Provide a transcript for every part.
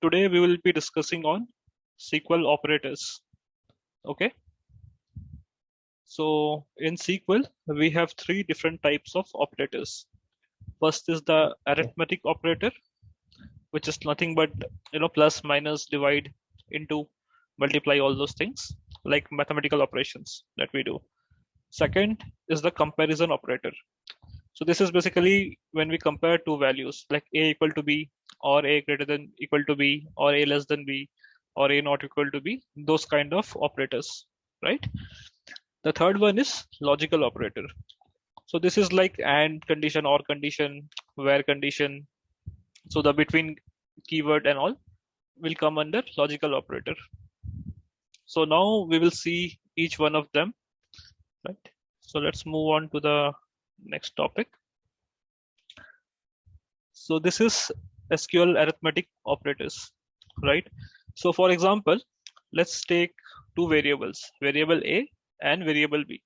today we will be discussing on SQL operators. Okay. So in SQL, we have three different types of operators. First is the arithmetic operator, which is nothing but plus, minus, divide, into, multiply, all those things like mathematical operations that we do. Second is the comparison operator. So this is basically when we compare two values like a equal to b, or a greater than equal to b, or a less than b, or a not equal to b, those kind of operators, right? The third one is logical operator. So this is like and condition, or condition, where condition. So the between keyword and all will come under logical operator. So now we will see each one of them, right? So let's move on to the next topic. So this is SQL arithmetic operators, right? So for example, let's take two variables, variable A and variable B.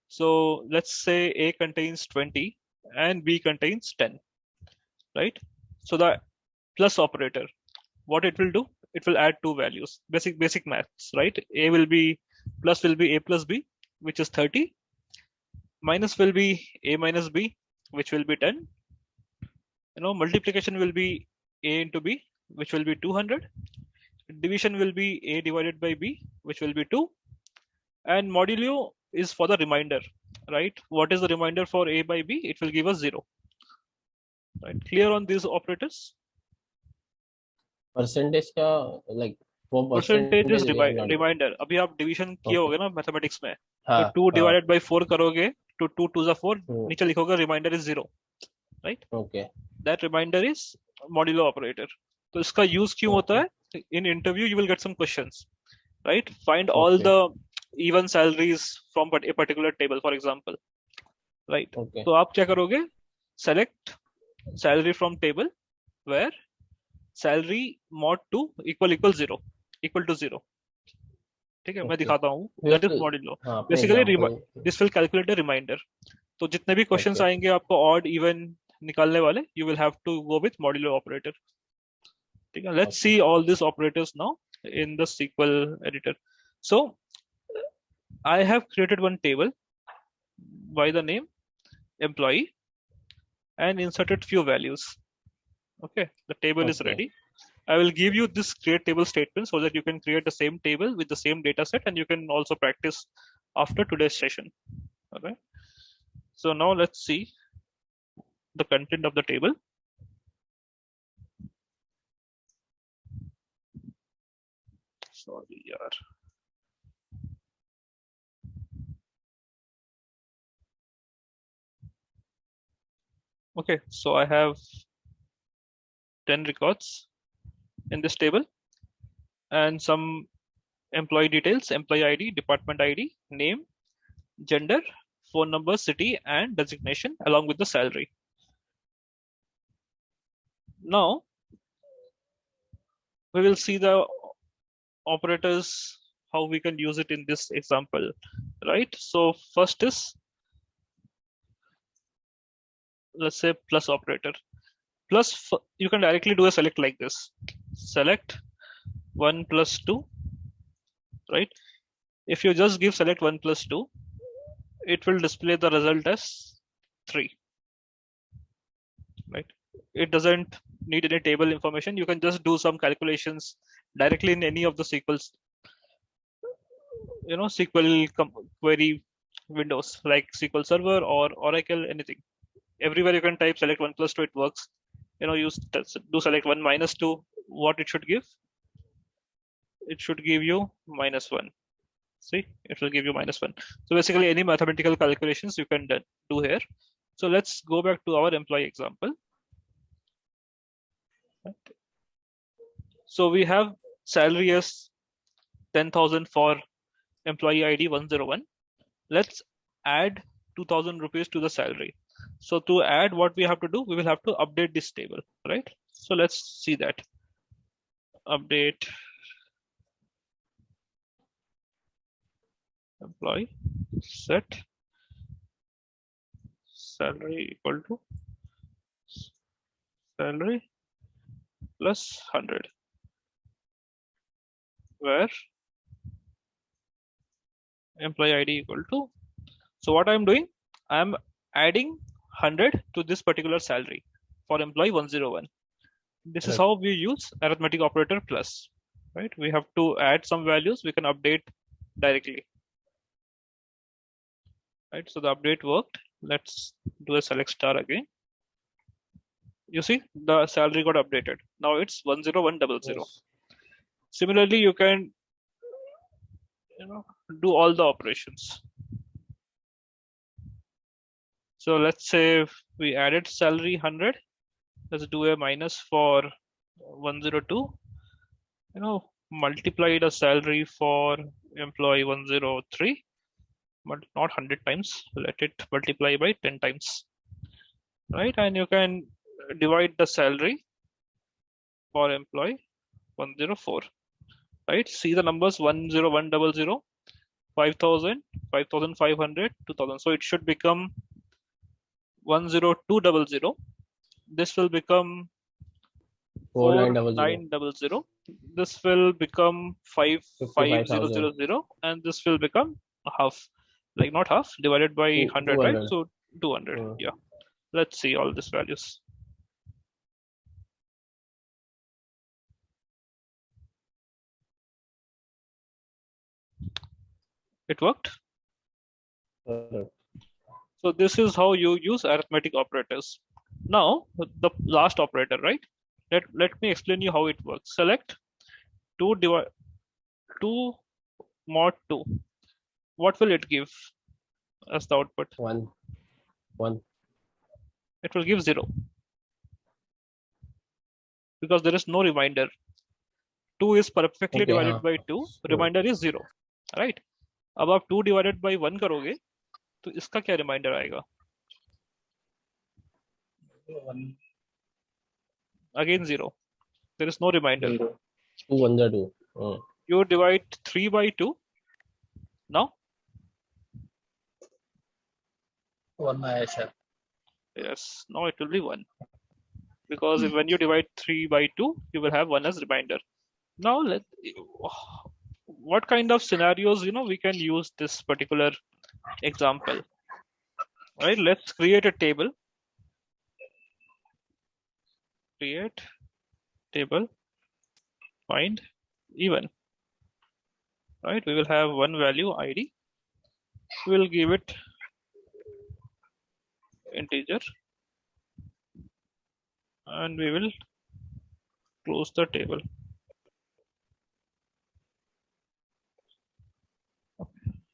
So let's say A contains 20 and B contains 10, right? So the plus operator, what it will do, it will add two values, basic maths, right? A will be plus will be A plus B, which is 30, minus will be A minus B, which will be 10. Multiplication will be A into B, which will be 200. Division will be A divided by B, which will be 2. And modulo is for the remainder, right? What is the remainder for A by B? It will give us 0. Right? Clear on these operators? Percentage का like वो percentage is percentage reminder. अभी आप division किए होगे ना mathematics में, हाँ, तो 2 डिवाइडेड बाय 4 करोगे तो 2 2 जा 4, नीचे लिखोगे reminder is 0, right? Okay, that reminder is modulo operator. तो इसका यूज क्यों होता है? In interview you will get some questions, right? Find all the even salaries from a particular table, for example, right? तो आप क्या करोगे? Select salary from table where salary mod 2 equal 0, equal to 0. ठीक है, मैं दिखाता हूँ. That is modulo. Basically this will calculate a reminder. तो जितने भी क्वेश्चंस आएंगे आपको odd even निकालने वाले, you will have to go with modulo operator. ठीक है, let's see all these operators now in the SQL editor. So I have created one table by the name employee and inserted few values. Okay, the table is ready. I will give you this create table statement so that you can create the same table with the same data set, and you can also practice after today's session. Okay, so now let's see the content of the table. Sorry, yaar. Okay, so I have 10 records in this table and some employee details, employee ID, department ID, name, gender, phone number, city, and designation along with the salary. Now we will see the operators, how we can use it in this example, right? So first is, let's say, plus operator. Plus, you can directly do a select like this. Select 1 plus 2, right? If you just give select 1 plus 2, it will display the result as 3, right? It doesn't need any table information. You can just do some calculations directly in any of the SQLs, SQL query windows like SQL Server or Oracle, anything. Everywhere you can type select 1 plus 2, it works. You do select 1 minus 2, what it should give? It should give you -1. See, it will give you -1. So basically any mathematical calculations you can do here. So let's go back to our employee example. So we have salary as 10,000 for employee ID 101. Let's add 2,000 rupees to the salary. So to add, what we have to do, we will have to update this table, right? So let's see that. Update employee set salary equal to salary plus 100. where employee ID equal to. So what I'm doing, I'm adding 100 to this particular salary for employee 101. This is Correct. how we use arithmetic operator plus, right? We have to add some values, we can update directly, right? So the update worked. Let's do a select star again. You see the salary got updated. Now it's 10100. Yes. Similarly, you can do all the operations. So let's say we added salary 100. Let's do a minus for 102. Multiply the salary for employee 103, but not 100 times. Let it multiply by 10 times, right? And you can divide the salary for employee 104, right? See the numbers 10100, 5000, 5500, 2000. So it should become 10200. This will become 4900. 4900. This will become 55,000. 55000, and this will become half, like not half, divided by 100, right? 200. So 200. Yeah. Let's see all these values. It worked. Correct. So this is how you use arithmetic operators. Now the last operator, right? Let me explain you how it works. Select 2 mod 2. What will it give as the output? 1. It will give 0 because there is no reminder. 2 is perfectly Okay, divided by 2. Reminder is 0, right? अब आप 2 divided by 1 करोगे तो इसका क्या reminder आएगा? Again 0. There is no reminder. 212. You divide 3 by 2. Now 1 sir. Yes, now it will be 1. Because when you divide 3 by 2, you will have 1 as reminder. Now what kind of scenarios we can use this particular example? Right, let's create a table. Create table, find even. Right, we will have one value ID. We'll give it integer, and we will close the table.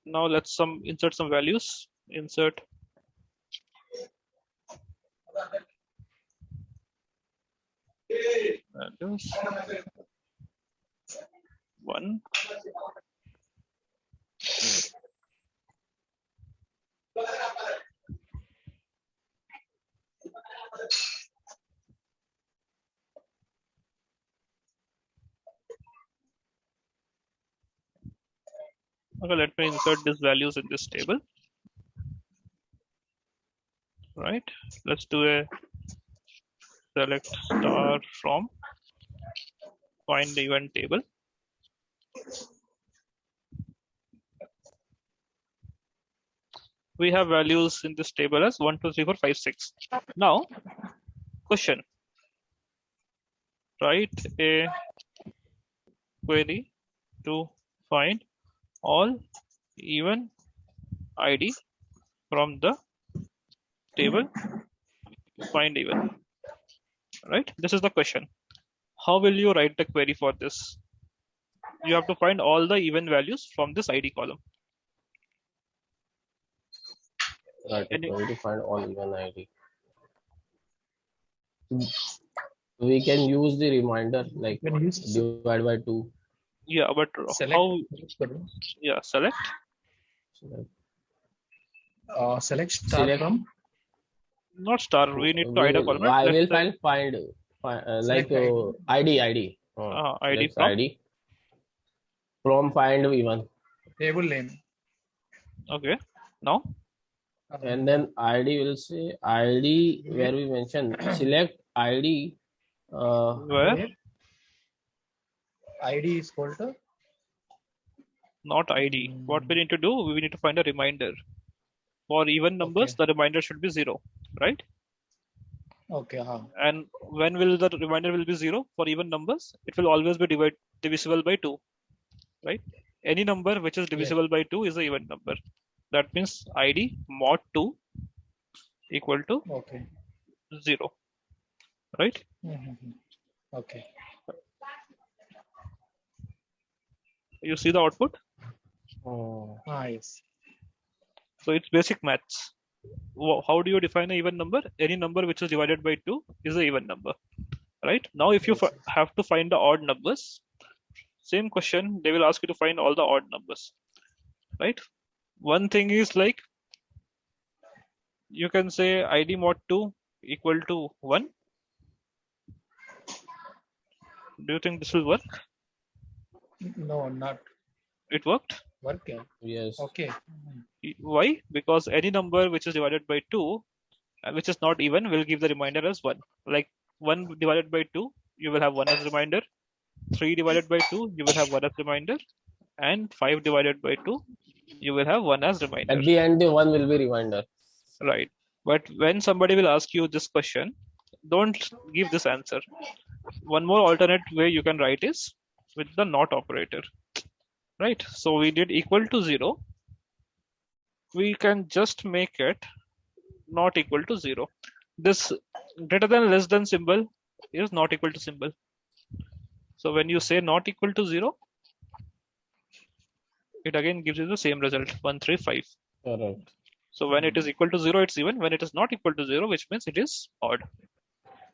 Now let's insert some values. Insert values 1. Okay, let me insert these values in this table. Right, let's do a select star from find event table. We have values in this table as 1, 2, 3, 4, 5, 6. Now, question. Write a query to find all even ID from the table find even. Right? This is the question. How will you write the query for this? You have to find all the even values from this ID column. Right, going to find all even ID. We can use the reminder like divide by 2. Yeah, but Select. how? Yeah, select. Select star from. Not star. We need to add a column. I will find like ID. ID from ID from find even. Table name. Okay. Now. And then ID will say ID where we mention select ID where ID is equal to not ID. What we need to do, we need to find a reminder. For even numbers, the reminder should be 0, right? Okay. And when will the reminder will be 0 for even numbers? It will always be divisible by 2, right? Any number which is divisible by 2 is an even number. That means ID mod 2 equal to Okay. 0, right? Okay. You see the output? Yes. So it's basic maths. How do you define an even number? Any number which is divided by 2 is an even number, right? Now if you Yes. have to find the odd numbers, same question, they will ask you to find all the odd numbers, right? One thing is like, you can say ID mod 2 equal to 1. Do you think this will work? No, not It worked. work. Yeah. Yes. Okay. Why? Because any number which is divided by 2, which is not even, will give the reminder as 1. Like 1 divided by 2, you will have 1 as reminder. 3 divided by 2, you will have 1 as reminder. And 5 divided by 2, you will have 1 as reminder. At the end, the 1 will be reminder. Right. But when somebody will ask you this question, don't give this answer. One more alternate way you can write is with the not operator. Right. So we did equal to 0. We can just make it not equal to 0. This greater than less than symbol is not equal to symbol. So when you say not equal to 0, it again gives you the same result, 135. Correct. So when it is equal to 0, it's even. When it is not equal to 0, which means it is odd,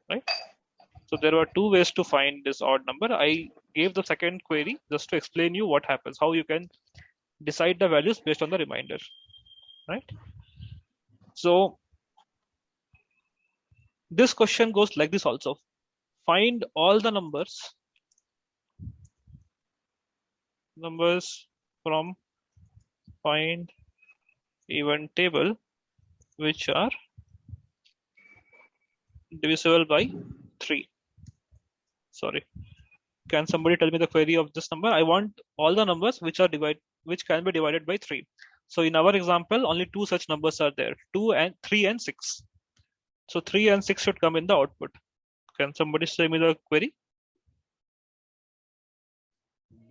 right? So there were two ways to find this odd number. I gave the second query just to explain you what happens, how you can decide the values based on the reminder, right? So this question goes like this also. Find all the numbers from find even table which are divisible by 3. Sorry. Can somebody tell me the query of this number? I want all the numbers which can be divided by 3. So in our example, only 2 such numbers are there, 3 and 6. So 3 and 6 should come in the output. Can somebody say me the query?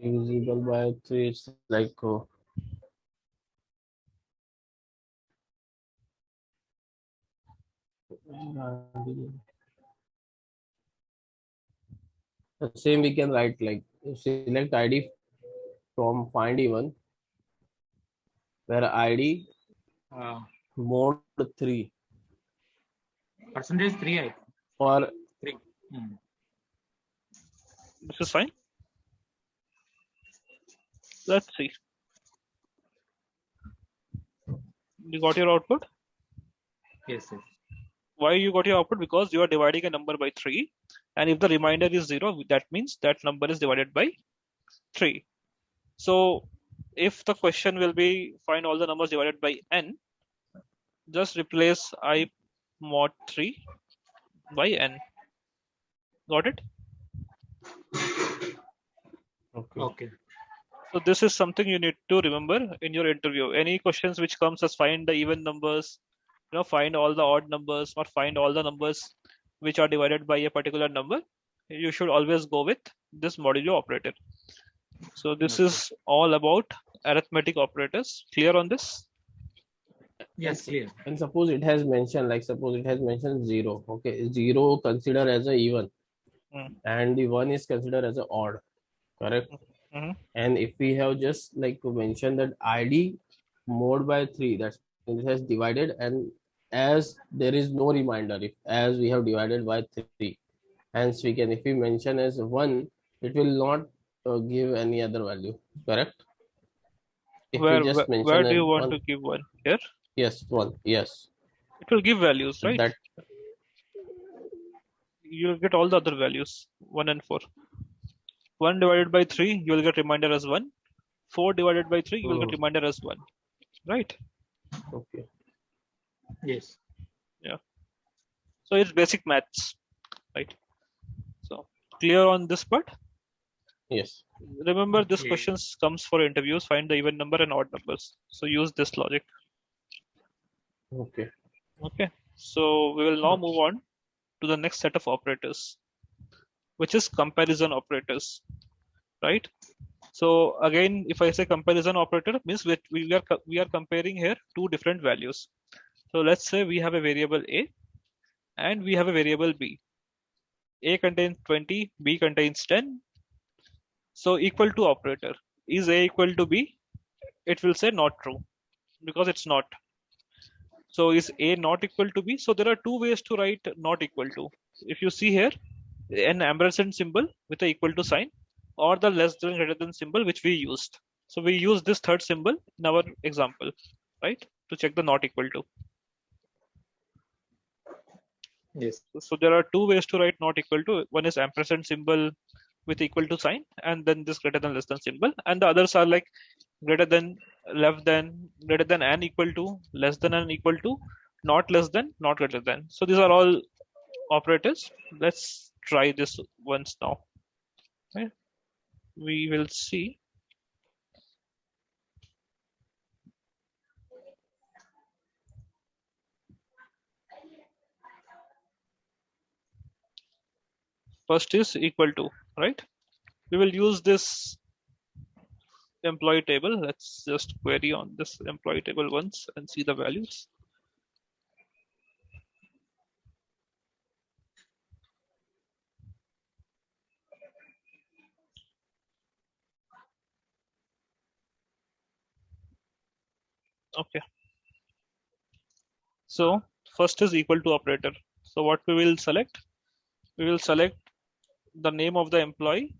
Divisible by 3, it's like the same we can write like select ID from find even where ID mod 3 Percentage 3. I or 3. This is fine. Let's see. You got your output? Yes. Why you got your output? Because you are dividing a number by 3, and if the remainder is 0, that means that number is divided by 3. So if the question will be find all the numbers divided by n, just replace I mod 3 by n. Got it? Okay. So this is something you need to remember in your interview. Any questions which comes as find the even numbers, find all the odd numbers, or find all the numbers which are divided by a particular number, you should always go with this modulo operator. So this is all about arithmetic operators. Clear on this? Yes, clear. And suppose it has mentioned 0. Okay, 0 consider as a even and the 1 is considered as a odd, correct? And if we have just like mentioned that ID mod by 3, that's it has divided, and as there is no reminder, as we have divided by 3, hence we can, if we mention as 1, it will not give any other value, correct? If we just mention where do you want to give 1? Here? Yes, 1. Yes. It will give values, right? That you'll get all the other values, 1 and 4. 1 divided by 3, you will get reminder as 1. 4 divided by 3, you will get reminder as 1. Right? Okay. Yes. Yeah. So it's basic maths, right? So clear on this part? Yes. Remember, this Okay. question comes for interviews. Find the even number and odd numbers. So use this logic. Okay. Okay. So we will now Okay. move on to the next set of operators, which is comparison operators, right? So again, if I say comparison operator, means we are comparing here two different values. So let's say we have a variable A and we have a variable B. A contains 20, B contains 10. So equal to operator. Is A equal to B? It will say not true because it's not. So is A not equal to B? So there are two ways to write not equal to. If you see here, an ampersand symbol with a equal to sign, or the less than greater than symbol which we used. So we use this third symbol in our example, right? To check the not equal to. Yes. So there are two ways to write not equal to. One is ampersand symbol with equal to sign, and then this greater than less than symbol. And the others are like greater than, less than, greater than and equal to, less than and equal to, not less than, not greater than. So these are all operators. Let's try this once now. Okay. We will see. First is equal to, right? We will use this employee table. Let's just query on this employee table once and see the values. Okay. So first is equal to operator. So what we will select? We will select the name of the employee,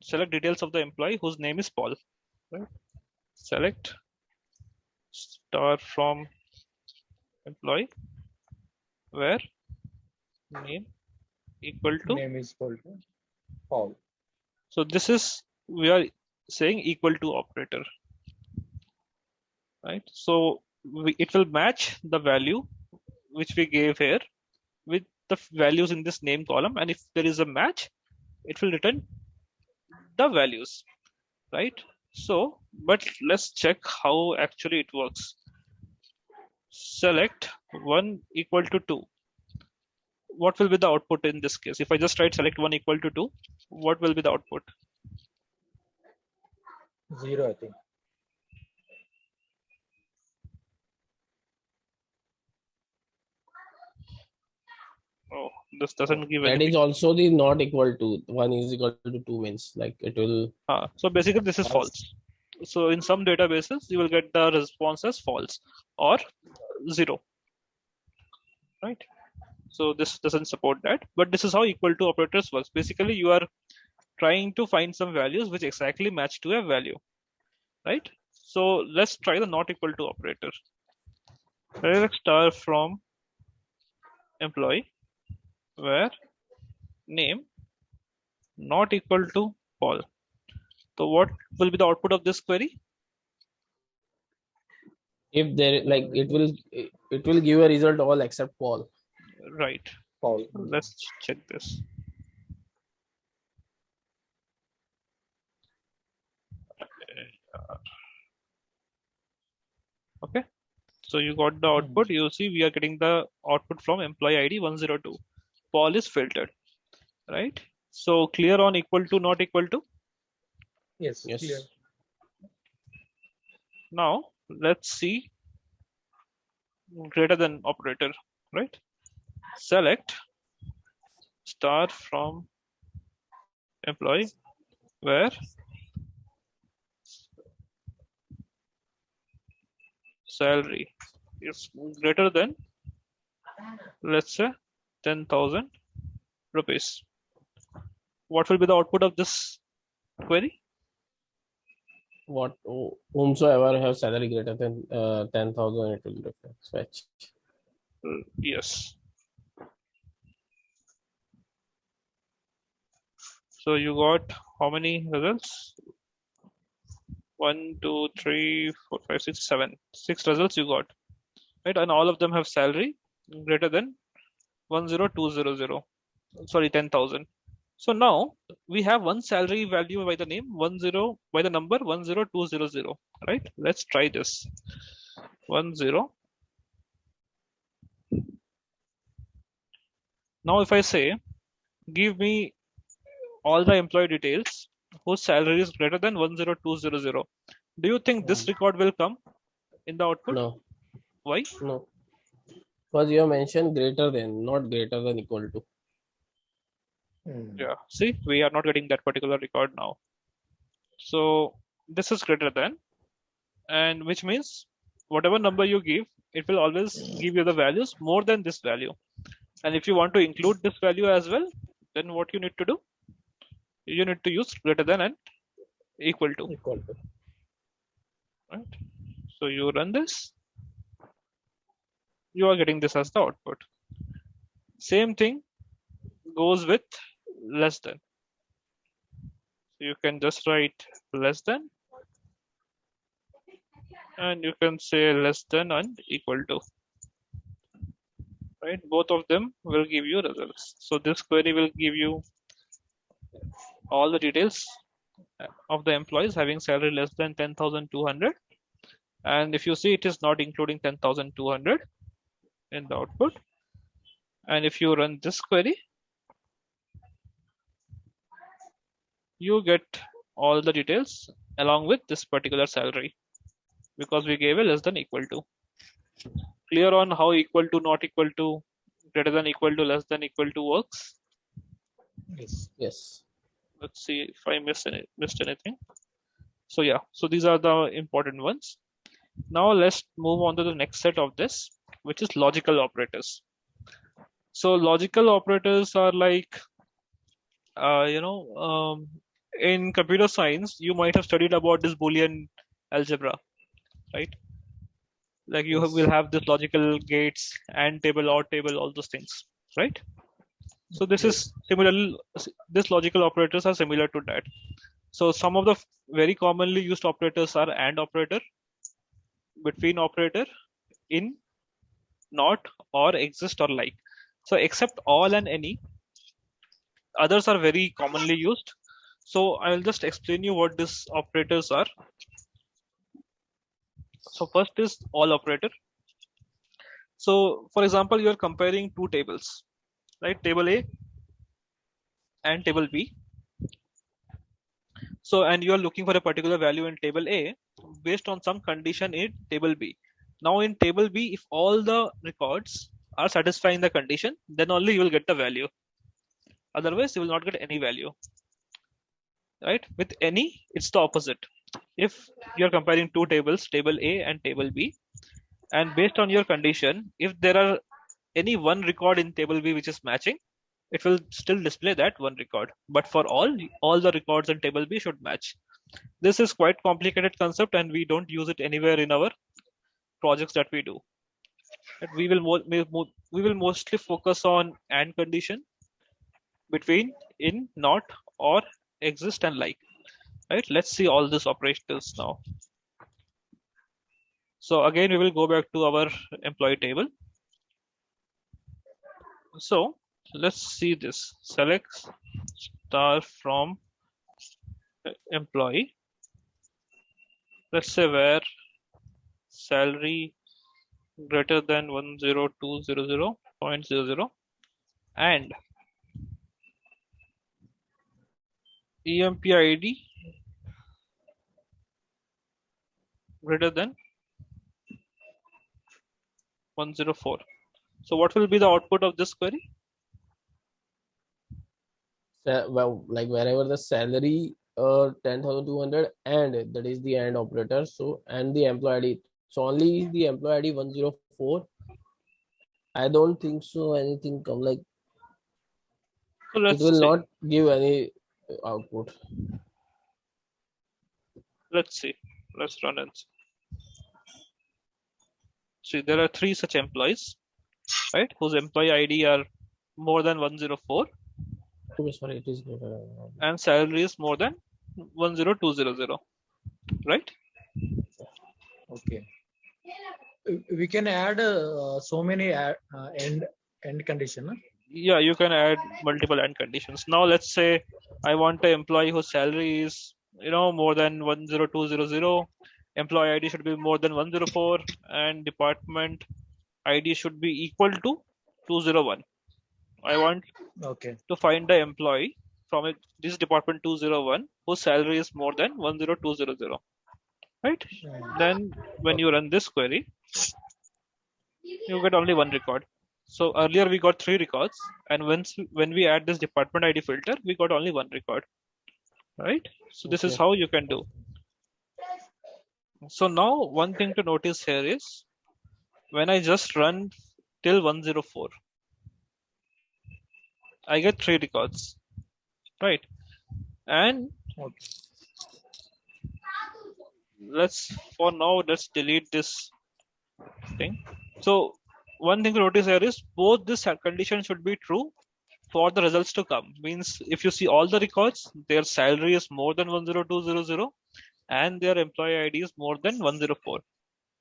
select details of the employee whose name is Paul. Right? Select star from employee where name equal to. Name is equal to Paul. So this is, we are saying equal to operator, right? So it will match the value which we gave here with the values in this name column, and if there is a match, it will return the values, right? So, but let's check how actually it works. Select 1 equal to 2. What will be the output in this case? If I just write select 1 equal to 2, what will be the output? 0, I think. Oh, this doesn't give That anything. is also the not equal to 1 is equal to 2 means like it will. So basically this is false. So in some databases, you will get the response as false or 0, right? So this doesn't support that, but this is how equal to operators works. Basically, you are trying to find some values which exactly match to a value, right? So let's try the not equal to operator. Select star from employee where name not equal to Paul. So what will be the output of this query? If there like it will give a result all except Paul. Right. Paul. Let's check this. Okay. So you got the output. You see we are getting the output from employee ID 102. Paul is filtered, right? So clear on equal to, not equal to. Yes, Yes. clear. Now let's see greater than operator, right? Select star from employee where salary is greater than, let's say, 10,000 rupees. What will be the output of this query? What whomsoever have salary greater than 10,000, it will fetch. Yes. So you got how many results? 1, 2, 3, 4, 5, 6, 7. 6 results you got, right? And all of them have salary greater than 10200. Sorry, 10,000. So now we have one salary value by the name 10 by the number 10200, right? Let's try this. 10. Now if I say give me all the employee details whose salary is greater than 10200, do you think this record will come in the output? No. Why? No. Because you have mentioned greater than, not greater than equal to. Yeah, see, we are not getting that particular record now. So this is greater than, and which means whatever number you give, it will always give you the values more than this value. And if you want to include this value as well, then what you need to do? You need to use greater than and equal to. Right? So you run this, you are getting this as the output. Same thing goes with less than. So you can just write less than, and you can say less than and equal to. Right? Both of them will give you results. So this query will give you all the details of the employees having salary less than 10,200. And if you see, it is not including 10,200 in the output. And if you run this query, you get all the details along with this particular salary, because we gave a less than equal to. Clear on how equal to, not equal to, greater than equal to, less than equal to works? Yes. Let's see if I missed anything. So yeah, so these are the important ones. Now let's move on to the next set of this, which is logical operators. So logical operators are like, in computer science, you might have studied about this Boolean algebra, right? Like you will have this logical gates, and table, or table, all those things, right? So this is similarly, this logical operators are similar to that. So some of the very commonly used operators are AND operator, between operator, in, not, or, exist, or like. So except all and any, others are very commonly used. So I will just explain you what these operators are. So first is all operator. So for example, you are comparing two tables, right? Table A and table B. So, and you are looking for a particular value in table A based on some condition in table B. Now in table B, if all the records are satisfying the condition, then only you will get the value. Otherwise, you will not get any value. Right? With any, it's the opposite. If you're comparing two tables, table A and table B, and based on your condition, if there are any one record in table B which is matching, it will still display that one record. But for all the records in table B should match. This is quite complicated concept, and we don't use it anywhere in our projects that we do. We will mostly focus on AND condition, between, in, not, or, exist, and like. Right? Let's see all these operators now. So again, we will go back to our employee table. So let's see this. Select star from employee. Let's say where salary greater than 10200.00 and EMP ID greater than 104. So what will be the output of this query? Well, like wherever the salary 10,200 and that is the AND operator, so and the employee ID, so only the employee ID 104. I don't think so anything come, like So it will not give any output. Let's see. Let's run and see. There are three such employees, right, whose employee ID are more than 104. Okay, sorry, it is greater. And salary is more than 10200, right? Okay. We can add so many end condition. Yeah, you can add multiple and conditions. Now let's say I want an employee whose salary is more than 10200. Employee ID should be more than 104, and department ID should be equal to 201. I want Okay. to find the employee from this department 201 whose salary is more than 10200, right? Then when you run this query, you get only one record. So earlier we got 3 records, and when we add this department ID filter, we got only one record, right? So this is Okay. how you can do. So now one thing to notice here is when I just run till 104, I get 3 records, right? And Okay. let's delete this thing. So one thing to notice here is both this condition should be true for the results to come. Means if you see all the records, their salary is more than 10200 and their employee ID is more than 104.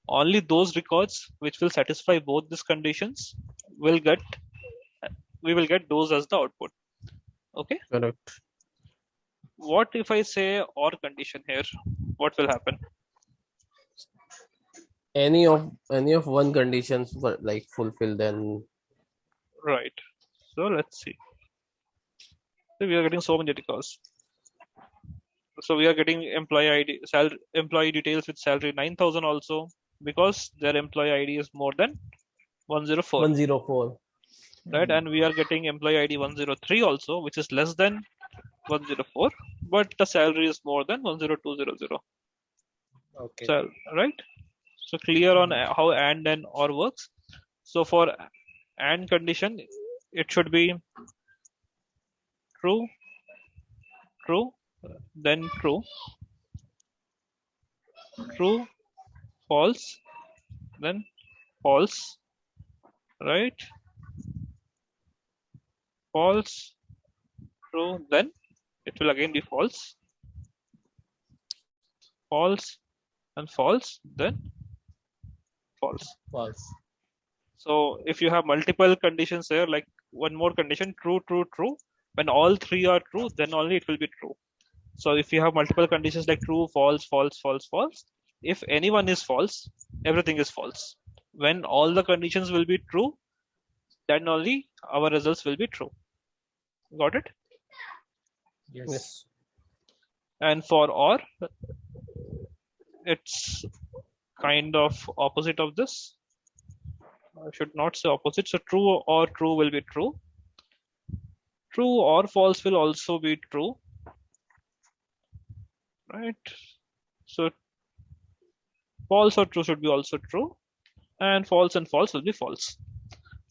Only those records which will satisfy both these conditions we will get those as the output. Okay. Correct. What if I say or condition here? What will happen? Any of one conditions were like fulfilled, then Right. So let's see. So we are getting so many records. So we are getting employee ID, employee details with salary 9,000 also because their employee ID is more than 104, 104. right? And we are getting employee ID 103 also, which is less than 104, but the salary is more than 10200. Okay. So right. So clear on how and or works. So for and condition, it should be true, true, then true, true, false, then false, right? False, true, then it will again be false, false, and false, then false. False. So if you have multiple conditions there, like one more condition, true, true, true, when all 3 are true, then only it will be true. So if you have multiple conditions like true, false, false, false, false, if any one is false, everything is false. When all the conditions will be true, then only our results will be true. Got it? Yes. And for or, it's kind of opposite of this. I should not say opposite. So true or true will be true. True or false will also be true. Right? So false or true should be also true. And false will be false.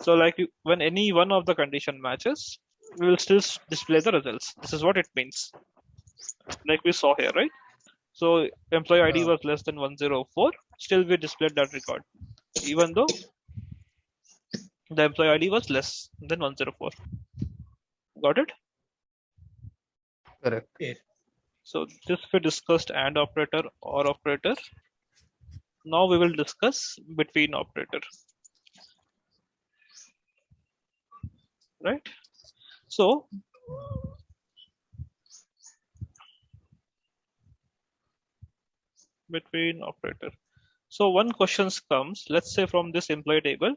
So like when any one of the condition matches, we will still display the results. This is what it means. Like we saw here, right? So employee ID was less than 104, still we displayed that record, even though the employee ID was less than 104. Got it? Correct. Yeah. So this we discussed AND operator, OR operator. Now we will discuss between operator. Right? So between operator. So one question comes, let's say from this employee table,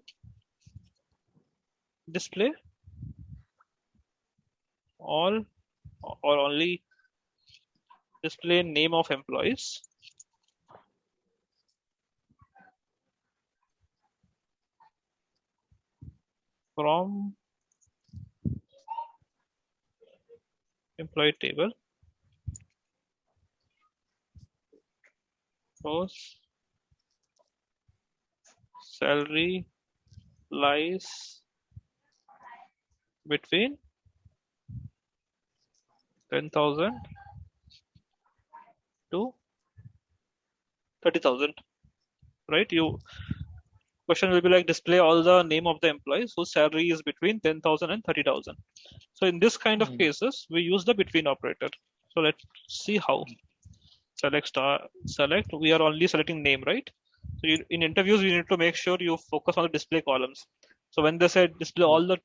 display all or only display name of employees from employee table. Suppose salary lies between 10,000 to 30,000, right? You question will be like display all the name of the employees whose salary is between 10,000 and 30,000. So in this kind of cases, we use the between operator. So let's see how. Select star, select. We are only selecting name, right? So in interviews, you need to make sure you focus on the display columns. So when they say display all the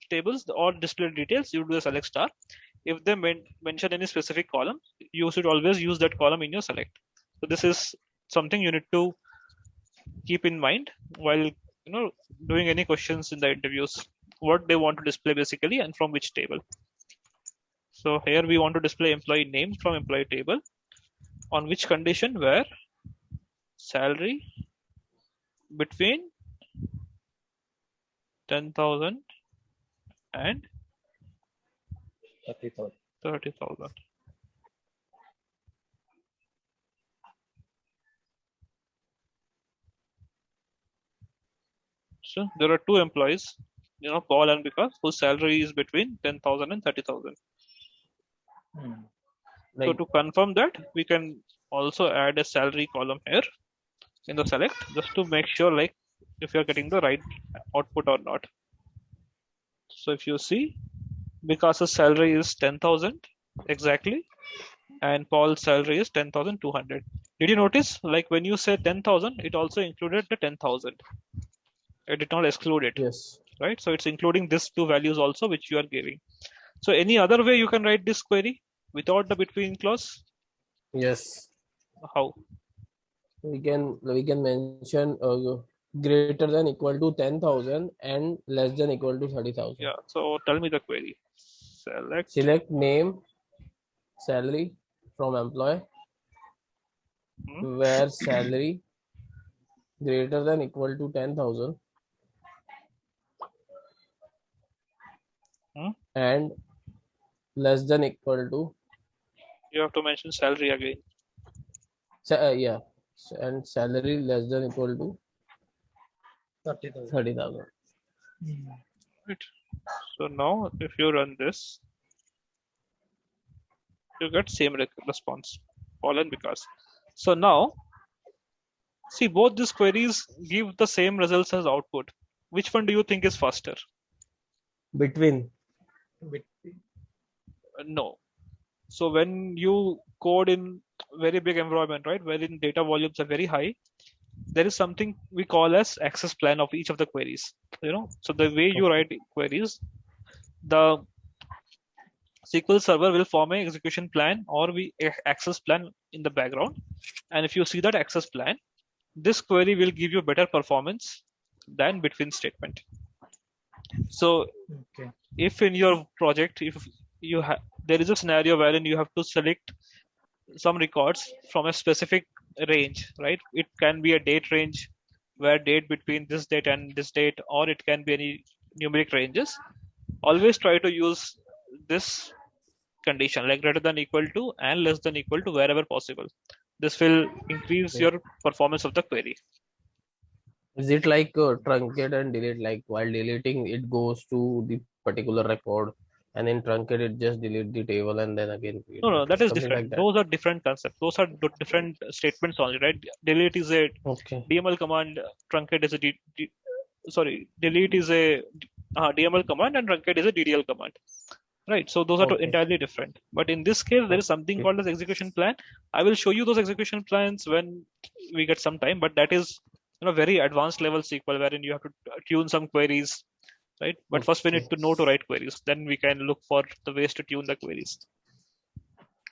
tables or display details, you do the select star. If they mention any specific column, you should always use that column in your select. So this is something you need to keep in mind while doing any questions in the interviews, what they want to display basically and from which table. So here we want to display employee name from employee table on which condition, where salary between 10,000 and 30,000. So there are two employees, Paul and Vikas, whose salary is between 10,000 and 30,000. So to confirm that, we can also add a salary column here in the select, just to make sure like if you're getting the right output or not. So if you see, Vikas's salary is 10,000 exactly, and Paul's salary is 10,200. Did you notice, like when you say 10,000, it also included the 10,000. It did not exclude it. Yes. Right. So it's including these two values also, which you are giving. So any other way you can write this query without the between clause? Yes. How? We can mention greater than equal to 10,000 and less than equal to 30,000. Yeah. So tell me the query. Select name, salary from employee, where salary greater than equal to 10,000 and less than equal to. You have to mention salary again. Yeah, and salary less than equal to 30,000. Right. So now if you run this, you get same response, Paul and Vikas. So now, see, both these queries give the same results as output. Which one do you think is faster? Between. No. So when you code in very big environment, right, wherein data volumes are very high, there is something we call as access plan of each of the queries. So the way you write queries, the SQL server will form an execution plan or access plan in the background. And if you see that access plan, this query will give you better performance than between statement. So if in your project, if you have, there is a scenario wherein you have to select some records from a specific range, right? It can be a date range where date between this date and this date, or it can be any numeric ranges. Always try to use this condition, like greater than equal to and less than equal to wherever possible. This will increase your performance of the query. Is it like truncate and delete? Like while deleting, it goes to the particular record, and in truncate, it just delete the table and then again. No, that is different. Like that. Those are different concepts. Those are different statements only, right? Delete is a DML command. Truncate is a delete is a DML command, and truncate is a DDL command. Right. So those are entirely different. But in this case, there is something called as execution plan. I will show you those execution plans when we get some time. But that is very advanced level SQL wherein you have to tune some queries, right? But first we need to know to write queries. Then we can look for the ways to tune the queries.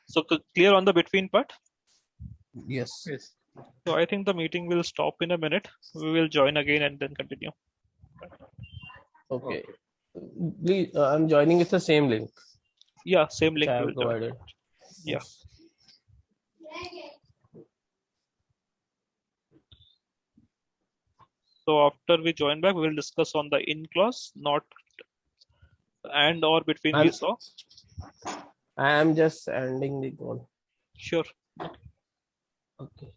So clear on the between part? Yes. So I think the meeting will stop in a minute. We will join again and then continue. Okay. Please, I'm joining with the same link. Yeah, same link I have provided. Yeah. So after we join back, we will discuss on the in clause, not and or between we saw. I am just ending the call. Sure. Okay.